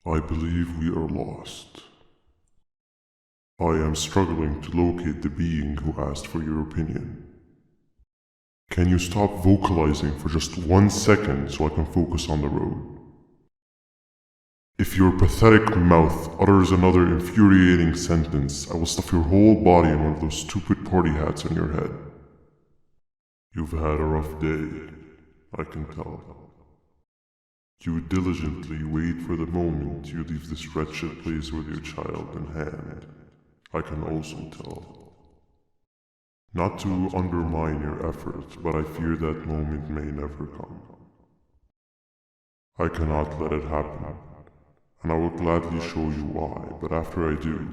I believe we are lost. I am struggling to locate the being who asked for your opinion. Can you stop vocalizing for just 1 second so I can focus on the road? If your pathetic mouth utters another infuriating sentence, I will stuff your whole body in one of those stupid party hats on your head. You've had a rough day, I can tell. You diligently wait for the moment you leave this wretched place with your child in hand. I can also tell. Not to undermine your efforts, but I fear that moment may never come. I cannot let it happen, and I will gladly show you why, but after I do,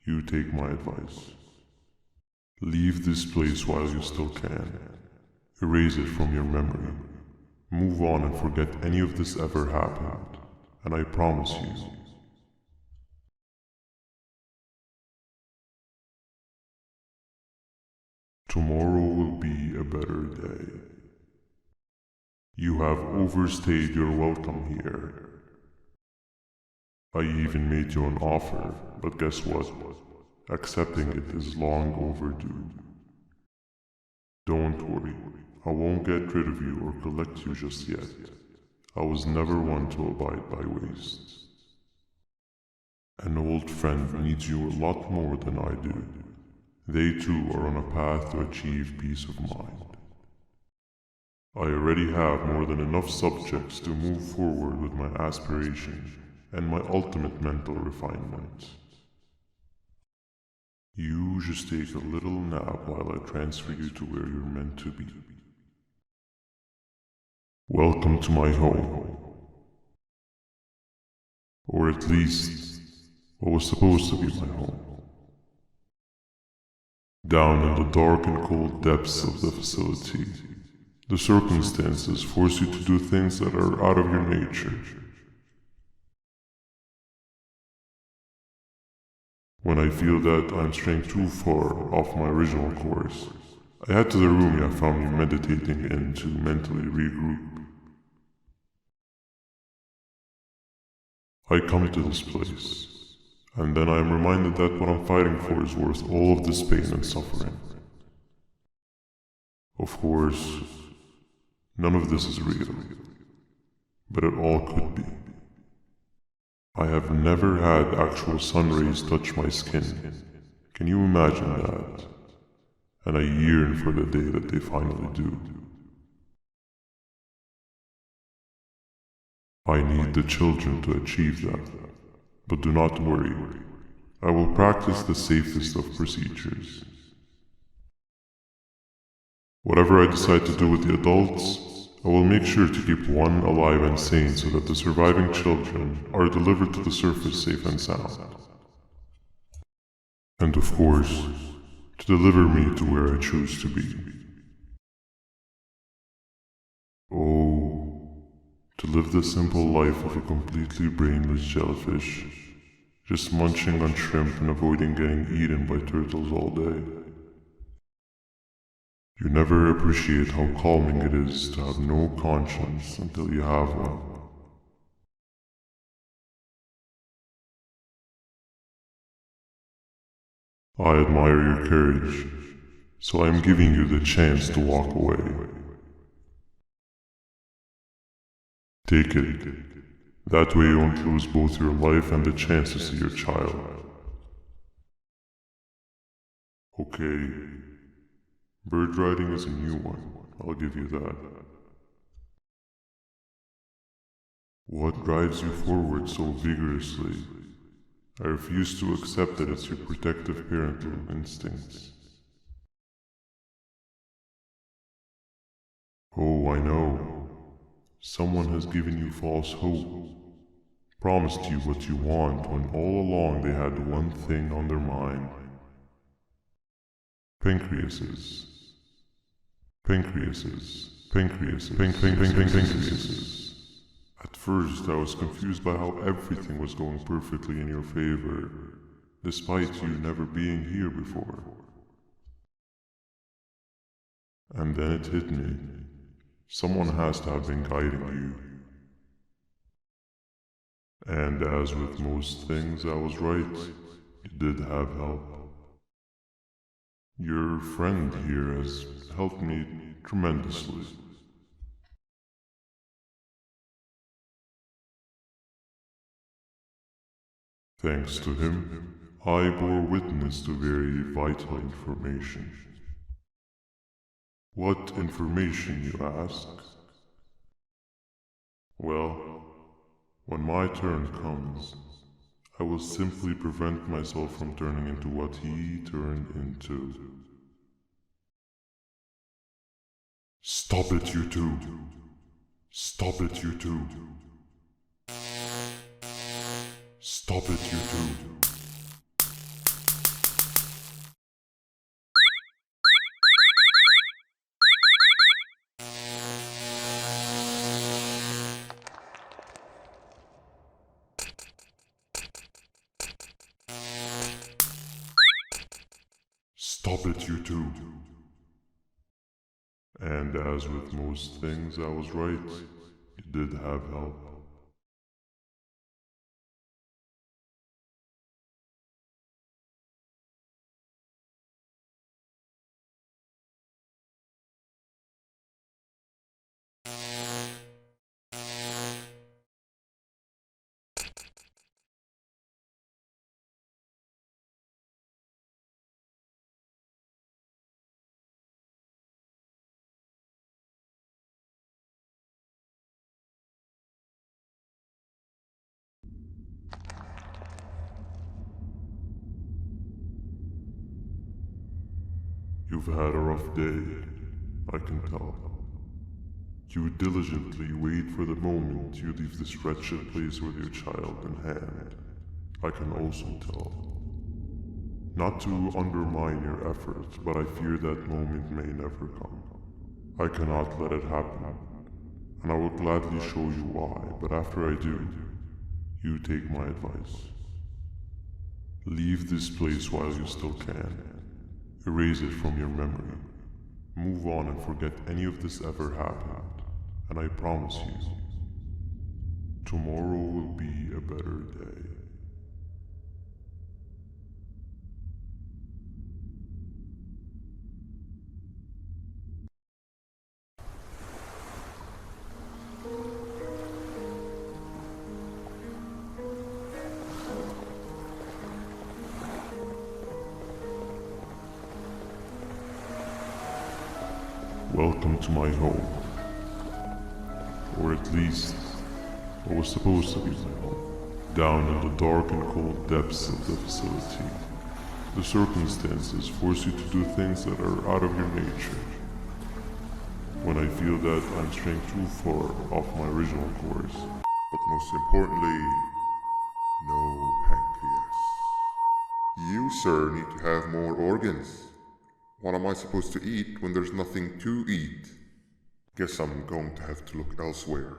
you take my advice. Leave this place while you still can. Erase it from your memory. Move on and forget any of this ever happened, and I promise you, tomorrow will be a better day. You have overstayed your welcome here. I even made you an offer, but guess what? Accepting it is long overdue. Don't worry, I won't get rid of you or collect you just yet. I was never one to abide by waste. An old friend needs you a lot more than I do. They too are on a path to achieve peace of mind. I already have more than enough subjects to move forward with my aspiration and my ultimate mental refinement. You just take a little nap while I transfer you to where you're meant to be. Welcome to my home. Or at least, what was supposed to be my home. Down in the dark and cold depths of the facility, the circumstances force you to do things that are out of your nature. When I feel that I'm straying too far off my original course, I head to the room you found me meditating in to mentally regroup. I come to this place, and then I am reminded that what I'm fighting for is worth all of this pain and suffering. Of course, none of this is real, but it all could be. I have never had actual sun rays touch my skin. Can you imagine that? And I yearn for the day that they finally do. I need the children to achieve that, but do not worry. I will practice the safest of procedures. Whatever I decide to do with the adults, I will make sure to keep one alive and sane so that the surviving children are delivered to the surface safe and sound. And of course, to deliver me to where I choose to be. Oh, to live the simple life of a completely brainless jellyfish, just munching on shrimp and avoiding getting eaten by turtles all day. You never appreciate how calming it is to have no conscience until you have one. I admire your courage, so I am giving you the chance to walk away. Take it. That way you won't lose both your life and the chance to see your child. Okay. Bird riding is a new one, I'll give you that. What drives you forward so vigorously? I refuse to accept that it's your protective parental instincts. Oh, I know. Someone has given you false hope. Promised you what you want when all along they had one thing on their mind. Pancreases. At first, I was confused by how everything was going perfectly in your favor, despite you never being here before. And then it hit me. Someone has to have been guiding you. And as with most things, I was right. You did have help. Your friend here has helped me tremendously. Thanks to him, I bore witness to very vital information. What information, you ask? Well, when my turn comes, I will simply prevent myself from turning into what he turned into. Stop it, you two! Stop it, you two! Stop it, you two! Stop it, you two! And as with most things, I was right. You did have help. You've had a rough day, I can tell. You diligently wait for the moment you leave this wretched place with your child in hand. I can also tell. Not to undermine your efforts, but I fear that moment may never come. I cannot let it happen, and I will gladly show you why, but after I do, you take my advice. Leave this place while you still can. Erase it from your memory. Move on and forget any of this ever happened, and I promise you, tomorrow will be a better day. Welcome to my home. Or at least, what was supposed to be my home. Down in the dark and cold depths of the facility, the circumstances force you to do things that are out of your nature. When I feel that I'm straying too far off my original course. But most importantly, no pancreas. You, sir, need to have more organs. What am I supposed to eat when there's nothing to eat? Guess I'm going to have to look elsewhere.